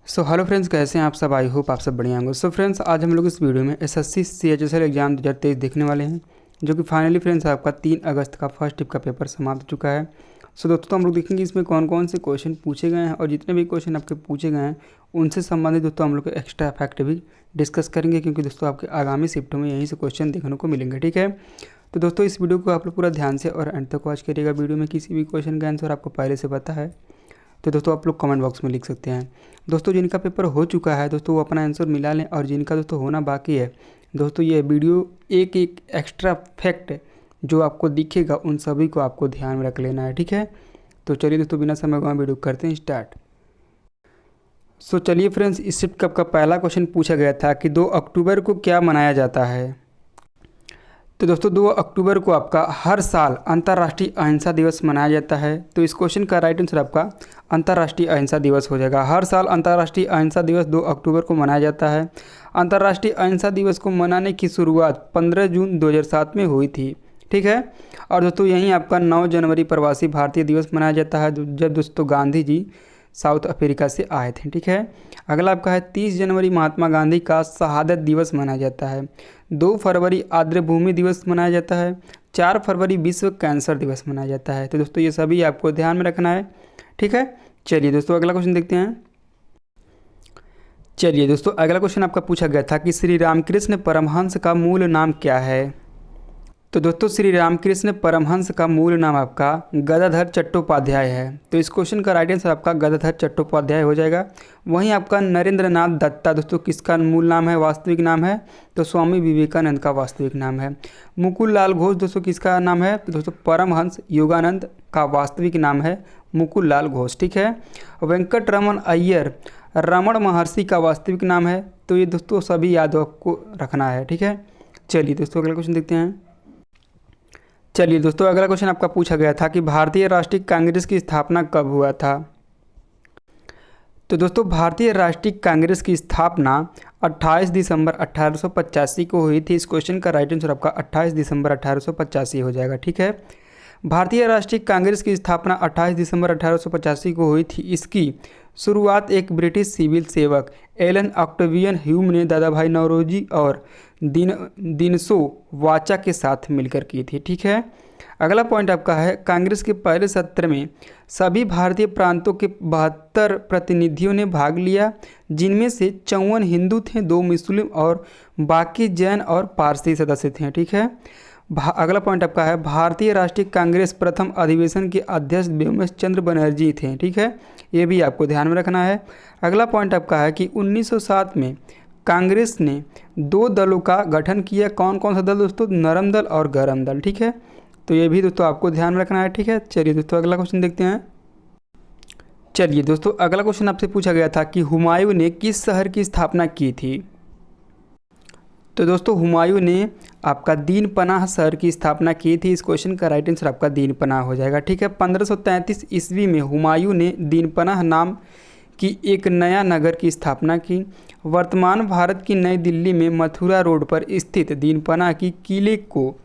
Hello friends, कैसे हैं आप सब। आई होप आप सब बढ़िया होंगे। फ्रेंड्स, आज हम लोग इस वीडियो में एसएससी सीएचएसएल एग्जाम 2023 देखने वाले हैं, जो कि फाइनली फ्रेंड्स आपका 3 अगस्त का फर्स्ट टिप का पेपर समाप्त हो चुका है। दोस्तों हम लोग देखेंगे इसमें कौन कौन से क्वेश्चन पूछे गए हैं, और जितने भी क्वेश्चन आपके पूछे गए हैं उनसे संबंधित दोस्तों हम लोग एक्स्ट्रा फैक्ट भी डिस्कस करेंगे, क्योंकि दोस्तों आपके आगामी शिफ्टों में यहीं से क्वेश्चन देखने को मिलेंगे। ठीक है, तो दोस्तों इस वीडियो को आप लोग पूरा ध्यान से और एंड तक वॉच करिएगा। वीडियो में किसी भी क्वेश्चन का आंसर आपको पहले से पता है तो दोस्तों आप लोग कमेंट बॉक्स में लिख सकते हैं। दोस्तों जिनका पेपर हो चुका है दोस्तों वो अपना आंसर मिला लें, और जिनका दोस्तों होना बाकी है दोस्तों ये वीडियो एक एक एक्स्ट्रा फैक्ट जो आपको दिखेगा उन सभी को आपको ध्यान में रख लेना है। ठीक है, तो चलिए दोस्तों बिना समय गवाए वीडियो करते हैं स्टार्ट। चलिए फ्रेंड्स, इस शिफ्ट कप का पहला क्वेश्चन पूछा गया था कि 2 अक्टूबर को क्या मनाया जाता है। तो दोस्तों 2 अक्टूबर को आपका हर साल अंतर्राष्ट्रीय अहिंसा दिवस मनाया जाता है। तो इस क्वेश्चन का राइट आंसर आपका अंतर्राष्ट्रीय अहिंसा दिवस हो जाएगा। हर साल अंतर्राष्ट्रीय अहिंसा दिवस 2 अक्टूबर को मनाया जाता है। अंतर्राष्ट्रीय अहिंसा दिवस को मनाने की शुरुआत 15 जून 2007 में हुई थी। ठीक है, और दोस्तों यहीं आपका 9 जनवरी प्रवासी भारतीय दिवस मनाया जाता है, जब दोस्तों गांधी जी साउथ अफ्रीका से आए थे। ठीक है, अगला आपका है 30 जनवरी महात्मा गांधी का शहादत दिवस मनाया जाता है। 2 फरवरी आर्द्रभूमि दिवस मनाया जाता है। 4 फरवरी विश्व कैंसर दिवस मनाया जाता है। तो दोस्तों ये सभी आपको ध्यान में रखना है। ठीक है, चलिए दोस्तों अगला क्वेश्चन देखते हैं। चलिए दोस्तों अगला क्वेश्चन आपका पूछा गया था कि श्री रामकृष्ण परमहंस का मूल नाम क्या है। तो दोस्तों श्री रामकृष्ण परमहंस का मूल नाम आपका गदाधर चट्टोपाध्याय है। तो इस क्वेश्चन का राइट आंसर आपका गदाधर चट्टोपाध्याय हो जाएगा। वहीं आपका नरेंद्र नाथ दत्ता दोस्तों किसका मूल नाम है, वास्तविक नाम है, तो स्वामी विवेकानंद का वास्तविक नाम है। मुकुल लाल घोष दोस्तों किसका नाम है, तो दोस्तों परमहंस योगानंद का वास्तविक नाम है मुकुल लाल घोष। ठीक है, वेंकट रमन अय्यर रमण महर्षि का वास्तविक नाम है। तो ये दोस्तों सभी याद आपको रखना है। ठीक है, चलिए दोस्तों अगला क्वेश्चन देखते हैं। चलिए दोस्तों अगला क्वेश्चन आपका पूछा गया था कि भारतीय राष्ट्रीय कांग्रेस की स्थापना कब हुआ था। तो दोस्तों भारतीय राष्ट्रीय कांग्रेस की स्थापना 28 दिसंबर 1885 को हुई थी। इस क्वेश्चन का राइट आंसर आपका 28 दिसंबर 1885 हो जाएगा। ठीक है, भारतीय राष्ट्रीय कांग्रेस की स्थापना 28 दिसंबर 1885 को हुई थी। इसकी शुरुआत एक ब्रिटिश सिविल सेवक एलन ऑक्टेवियन ह्यूम ने दादा भाई नौरोजी और दिनसो वाचा के साथ मिलकर की थी। ठीक है, अगला पॉइंट आपका है कांग्रेस के पहले सत्र में सभी भारतीय प्रांतों के 72 प्रतिनिधियों ने भाग लिया, जिनमें से 54 हिंदू थे, 2 मुस्लिम और बाकी जैन और पारसी सदस्य थे। ठीक है, अगला पॉइंट आपका है भारतीय राष्ट्रीय कांग्रेस प्रथम अधिवेशन के अध्यक्ष व्योमेश चंद्र बनर्जी थे। ठीक है, ये भी आपको ध्यान में रखना है। अगला पॉइंट आपका है कि 1907 में कांग्रेस ने 2 दलों का गठन किया। कौन कौन सा दल दोस्तों, नरम दल और गरम दल। ठीक है, तो ये भी दोस्तों आपको ध्यान में रखना है। ठीक है, चलिए दोस्तों अगला क्वेश्चन देखते हैं। चलिए दोस्तों अगला क्वेश्चन आपसे पूछा गया था कि हुमायूं ने किस शहर की स्थापना की थी। तो दोस्तों हुमायूं ने आपका दीन पनाह शहर की स्थापना की थी। इस क्वेश्चन का राइट आंसर आपका दीन पनाह हो जाएगा। ठीक है, 1533 ईस्वी में हुमायूं ने दीन पनाह नाम की एक नया नगर की स्थापना की। वर्तमान भारत की नई दिल्ली में मथुरा रोड पर स्थित दीन पनाह की किले को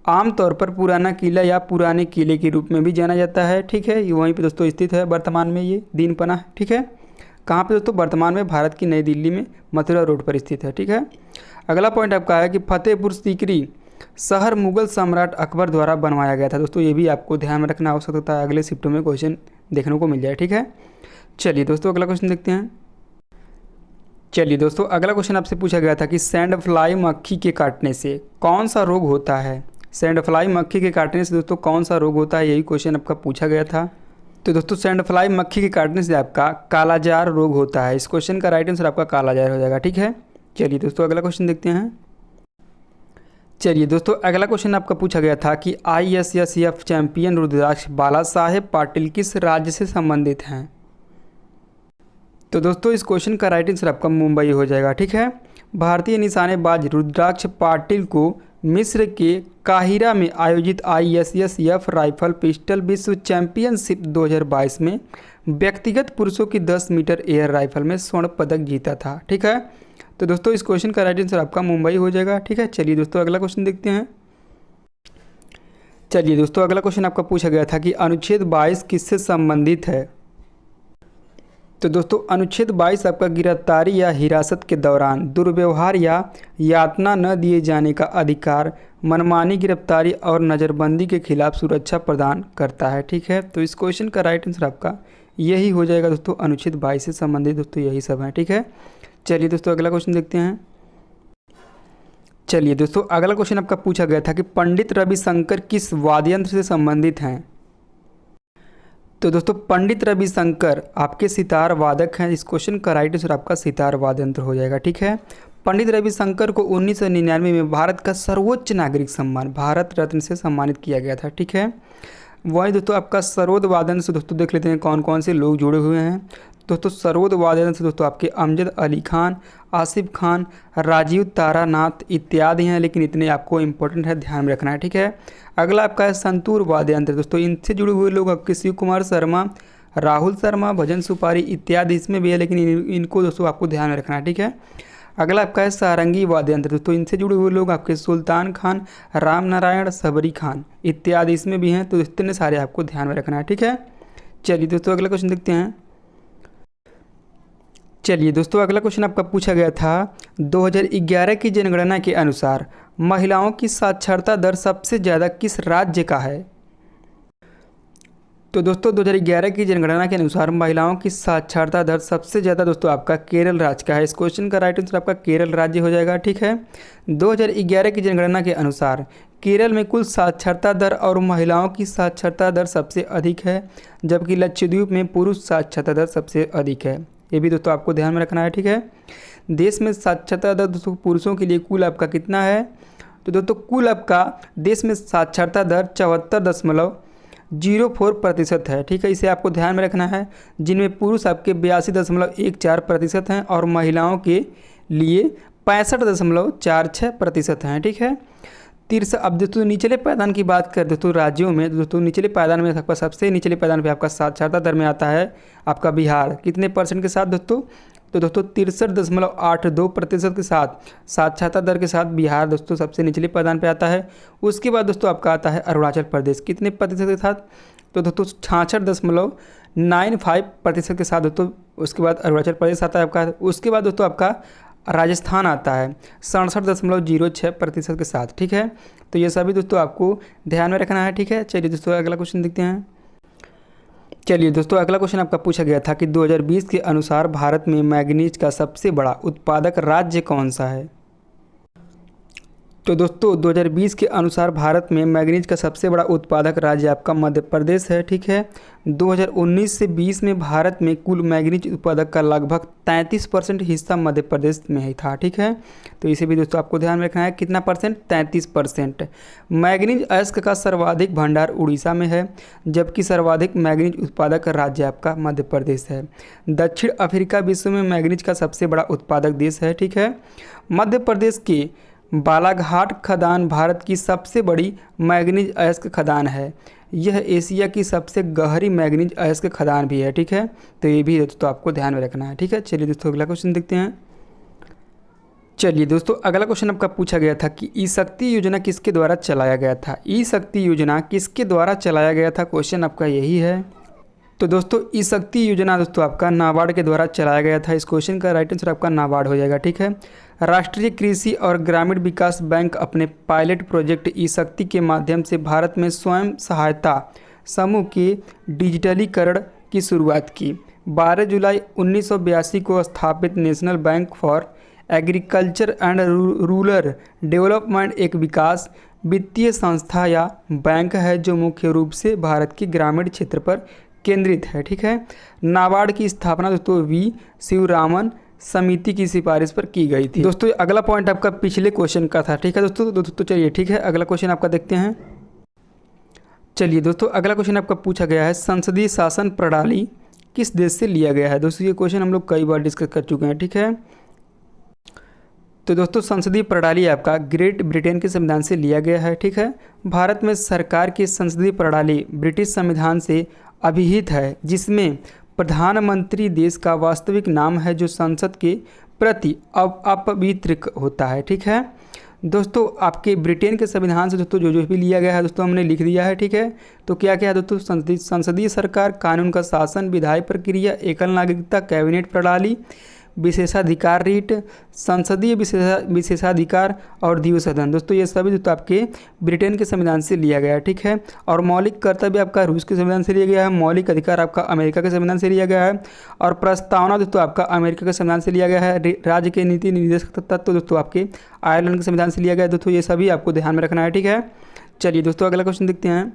आमतौर पर पुराना किला या पुराने किले के रूप में भी जाना जाता है। ठीक है, ये वहीं पे दोस्तों स्थित है वर्तमान में ये दीन पनाह। ठीक है, कहाँ पे दोस्तों, वर्तमान में भारत की नई दिल्ली में मथुरा रोड पर स्थित है। ठीक है, अगला पॉइंट आपका है कि फतेहपुर सीकरी शहर मुगल सम्राट अकबर द्वारा बनवाया गया था। दोस्तों ये भी आपको ध्यान में रखना हो सकता है, अगले शिफ्टों में क्वेश्चन देखने को मिल जाए। ठीक है, चलिए दोस्तों अगला क्वेश्चन देखते हैं। चलिए दोस्तों अगला क्वेश्चन आपसे पूछा गया था कि सैंड फ्लाई मक्खी के काटने से कौन सा रोग होता है। सैंड फ्लाई मक्खी के काटने से दोस्तों कौन सा रोग होता है, यही क्वेश्चन आपका पूछा गया था। तो दोस्तों सैंड फ्लाई मक्खी के काटने से आपका कालाजार रोग होता है। इस क्वेश्चन का राइट आंसर आपका कालाजार हो जाएगा। ठीक है, चलिए दोस्तों अगला क्वेश्चन देखते हैं। चलिए दोस्तों अगला क्वेश्चन आपका पूछा गया था कि ISSF चैंपियन रुद्राक्ष बाला साहेब पाटिल किस राज्य से संबंधित हैं। तो दोस्तों इस क्वेश्चन का राइट आंसर आपका मुंबई हो जाएगा। ठीक है, भारतीय निशानेबाज रुद्राक्ष पाटिल को मिस्र के काहिरा में आयोजित ISSF राइफल पिस्टल विश्व चैंपियनशिप 2022 में व्यक्तिगत पुरुषों की 10 मीटर एयर राइफल में स्वर्ण पदक जीता था। ठीक है, तो दोस्तों इस क्वेश्चन का राइट आंसर आपका मुंबई हो जाएगा। ठीक है, चलिए दोस्तों अगला क्वेश्चन देखते हैं। चलिए दोस्तों अगला क्वेश्चन आपका पूछा गया था कि अनुच्छेद 22 किससे संबंधित है। तो दोस्तों अनुच्छेद 22 आपका गिरफ्तारी या हिरासत के दौरान दुर्व्यवहार या यातना न दिए जाने का अधिकार, मनमानी गिरफ्तारी और नज़रबंदी के खिलाफ सुरक्षा प्रदान करता है। ठीक है, तो इस क्वेश्चन का राइट आंसर आपका यही हो जाएगा दोस्तों, अनुच्छेद 22 से संबंधित दोस्तों यही सब है। ठीक है, चलिए दोस्तों अगला क्वेश्चन देखते हैं। चलिए दोस्तों अगला क्वेश्चन आपका पूछा गया था कि पंडित रविशंकर किस वाद्य यंत्र से संबंधित हैं। तो दोस्तों पंडित रविशंकर आपके सितार वादक हैं। इस क्वेश्चन का राइट आंसर आपका सितार वाद्य यंत्र हो जाएगा। ठीक है, पंडित रविशंकर को 1999 में भारत का सर्वोच्च नागरिक सम्मान भारत रत्न से सम्मानित किया गया था। ठीक है, वही दोस्तों आपका सरोद वादन से दोस्तों देख लेते हैं कौन कौन से लोग जुड़े हुए हैं। दोस्तों सरोद वादन से दोस्तों आपके अमजद अली खान, आसिफ खान, राजीव तारानाथ इत्यादि हैं, लेकिन इतने आपको इंपॉर्टेंट है, ध्यान में रखना है। ठीक है, अगला आपका है संतूर वाद्य यंत्र। दोस्तों इनसे जुड़े हुए लोग आपके शिव कुमार शर्मा, राहुल शर्मा, भजन सुपारी इत्यादि इसमें भी है, लेकिन इनको दोस्तों आपको ध्यान में रखना है। ठीक है, अगला आपका है सारंगी वाद्य यंत्र। दोस्तों इनसे जुड़े हुए लोग आपके सुल्तान खान, राम नारायण, सबरी खान इत्यादि इसमें भी हैं, तो इतने सारे आपको ध्यान में रखना है। ठीक है, चलिए दोस्तों अगला क्वेश्चन देखते हैं। चलिए दोस्तों अगला क्वेश्चन आपका पूछा गया था 2011 की जनगणना के अनुसार महिलाओं की साक्षरता दर सबसे ज़्यादा किस राज्य का है। तो दोस्तों 2011 की जनगणना के अनुसार महिलाओं की साक्षरता दर सबसे ज़्यादा दोस्तों आपका केरल राज्य का है। इस क्वेश्चन का राइट आंसर आपका केरल राज्य हो जाएगा। ठीक है, 2011 की जनगणना के अनुसार केरल में कुल साक्षरता दर और महिलाओं की साक्षरता दर सबसे अधिक है, जबकि लक्षद्वीप में पुरुष साक्षरता दर सबसे अधिक है। ये भी दोस्तों आपको ध्यान में रखना है। ठीक है, देश में साक्षरता दर दोस्तों पुरुषों के लिए कुल आपका कितना है। तो दोस्तों कुल आपका देश में साक्षरता दर 74.04% है। ठीक है, इसे आपको ध्यान में रखना है, जिनमें पुरुष आपके 82.14% हैं और महिलाओं के लिए 65.46% हैं। ठीक है, अब दोस्तों निचले पायदान की बात करें दोस्तों राज्यों में, दोस्तों निचले पायदान में आपका सबसे निचले पायदान पे आपका साक्षरता दर में आता है आपका बिहार, कितने परसेंट के साथ दोस्तों। तो दोस्तों 63.82% के साथ साक्षरता दर के साथ बिहार दोस्तों सबसे निचले पायदान पे आता है। उसके बाद दोस्तों आपका आता है अरुणाचल प्रदेश, कितने प्रतिशत के साथ। तो दोस्तों 66.95% के साथ दोस्तों उसके बाद अरुणाचल प्रदेश आता है आपका। उसके बाद दोस्तों आपका राजस्थान आता है 67.06% के साथ। ठीक है, तो ये सभी दोस्तों आपको ध्यान में रखना है। ठीक है, चलिए दोस्तों अगला क्वेश्चन देखते हैं। चलिए दोस्तों अगला क्वेश्चन आपका पूछा गया था कि 2020 के अनुसार भारत में मैग्नीज का सबसे बड़ा उत्पादक राज्य कौन सा है। तो दोस्तों 2020 के अनुसार भारत में मैग्नीज का सबसे बड़ा उत्पादक राज्य आपका मध्य प्रदेश है। ठीक है, 2019 से 20 में भारत में कुल मैग्नीज उत्पादक का लगभग 33% हिस्सा मध्य प्रदेश में ही था। ठीक है, तो इसे भी दोस्तों आपको ध्यान में रखना है, कितना परसेंट, 33%। मैग्नीज अयस्क का सर्वाधिक भंडार उड़ीसा में है, जबकि सर्वाधिक मैग्नीज उत्पादक राज्य आपका मध्य प्रदेश है। दक्षिण अफ्रीका विश्व में मैग्नीज का सबसे बड़ा उत्पादक देश है। ठीक है, मध्य प्रदेश के बालाघाट खदान भारत की सबसे बड़ी मैग्नीज अयस्क खदान है। यह एशिया की सबसे गहरी मैग्नीज अयस्क खदान भी है। ठीक है, तो ये भी दोस्तों आपको ध्यान में रखना है। ठीक है, चलिए दोस्तों अगला क्वेश्चन देखते हैं। चलिए दोस्तों अगला क्वेश्चन आपका पूछा गया था कि ई शक्ति योजना किसके द्वारा चलाया गया था। ई शक्ति योजना किसके द्वारा चलाया गया था, क्वेश्चन आपका यही है। तो दोस्तों ई शक्ति योजना दोस्तों आपका नाबार्ड के द्वारा चलाया गया था। इस क्वेश्चन का राइट आंसर आपका नाबार्ड हो जाएगा। ठीक है, राष्ट्रीय कृषि और ग्रामीण विकास बैंक अपने पायलट प्रोजेक्ट ई शक्ति के माध्यम से भारत में स्वयं सहायता समूह के डिजिटलीकरण की शुरुआत की। 12 जुलाई 1982 को स्थापित national bank for agriculture and rural development एक विकास वित्तीय संस्था या बैंक है जो मुख्य रूप से भारत के ग्रामीण क्षेत्र पर केंद्रित है। ठीक है, नाबार्ड की स्थापना दोस्तों वी शिवरामन समिति की सिफारिश पर की गई थी। दोस्तों अगला पॉइंट आपका पिछले क्वेश्चन का था। ठीक है दोस्तों चलिए ठीक है अगला क्वेश्चन आपका देखते हैं। चलिए दोस्तों अगला क्वेश्चन आपका पूछा गया है संसदीय शासन प्रणाली किस देश से लिया गया है। दोस्तों ये क्वेश्चन हम लोग कई बार डिस्कस कर चुके हैं। ठीक है, तो दोस्तों संसदीय प्रणाली आपका ग्रेट ब्रिटेन के संविधान से लिया गया है। ठीक है, भारत में सरकार की संसदीय प्रणाली ब्रिटिश संविधान से अभिहित है, जिसमें प्रधानमंत्री देश का वास्तविक नाम है जो संसद के प्रति अपवित्र होता है। ठीक है, दोस्तों आपके ब्रिटेन के संविधान से दोस्तों जो भी लिया गया है दोस्तों हमने लिख दिया है, ठीक है। तो क्या क्या है दोस्तों, संसदीय सरकार, कानून का शासन, विधायी प्रक्रिया, एकल नागरिकता, कैबिनेट प्रणाली, विशेषाधिकार रीट, संसदीय विशेषाधिकार और द्विसदन सदन। दोस्तों ये सभी दोस्तों आपके ब्रिटेन के संविधान से लिया गया है, ठीक है। और मौलिक कर्तव्य आपका रूस के संविधान से लिया गया है, मौलिक अधिकार आपका अमेरिका के संविधान से लिया गया है, और प्रस्तावना दोस्तों आपका अमेरिका के संविधान से लिया गया है। राज्य के नीति निर्देशक तत्व दोस्तों आपके आयरलैंड के संविधान से लिया गया है। दोस्तों ये सभी आपको ध्यान में रखना है, ठीक है। चलिए दोस्तों अगला क्वेश्चन देखते हैं।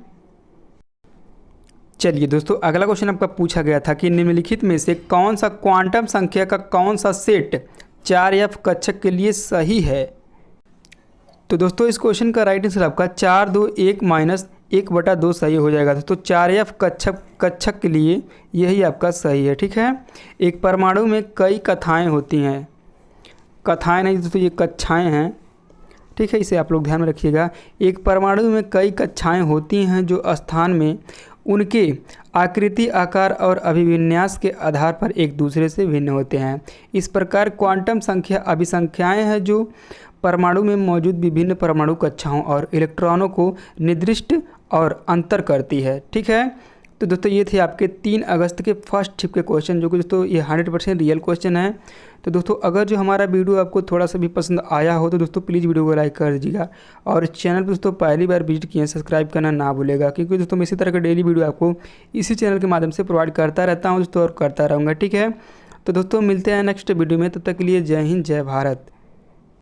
चलिए दोस्तों अगला क्वेश्चन आपका पूछा गया था कि निम्नलिखित में से कौन सा क्वांटम संख्या का कौन सा सेट 4f कक्षक के लिए सही है। तो दोस्तों इस क्वेश्चन का राइट आंसर आपका 4 2 1 -1/2 सही हो जाएगा। दोस्तों 4f कक्षक के लिए यही आपका सही है, ठीक है। एक परमाणु में कई कक्षाएं होती हैं, कक्षाएं नहीं दोस्तों ये कक्षाएं हैं, ठीक है, इसे आप लोग ध्यान में रखिएगा। एक परमाणु में कई कक्षाएं होती हैं जो स्थान में उनके आकृति, आकार और अभिविन्यास के आधार पर एक दूसरे से भिन्न होते हैं। इस प्रकार क्वांटम संख्या अभिसंख्याएं हैं जो परमाणु में मौजूद विभिन्न परमाणु कक्षाओं और इलेक्ट्रॉनों को निर्दिष्ट और अंतर करती है, ठीक है। तो दोस्तों ये थे आपके 3 अगस्त के फर्स्ट शिफ्ट के क्वेश्चन, जो कि दोस्तों ये 100% रियल क्वेश्चन है। तो दोस्तों अगर जो हमारा वीडियो आपको थोड़ा सा भी पसंद आया हो तो दोस्तों प्लीज़ वीडियो को लाइक कर दीजिएगा, और चैनल पर दोस्तों पहली बार विजिट किए हैं सब्सक्राइब करना ना भूलेगा, क्योंकि दोस्तों मैं इसी तरह के डेली वीडियो आपको इसी चैनल के माध्यम से प्रोवाइड करता रहता हूँ दोस्तों, और करता रहूँगा, ठीक है। तो दोस्तों मिलते हैं नेक्स्ट वीडियो में, तब तक के लिए जय हिंद, जय भारत।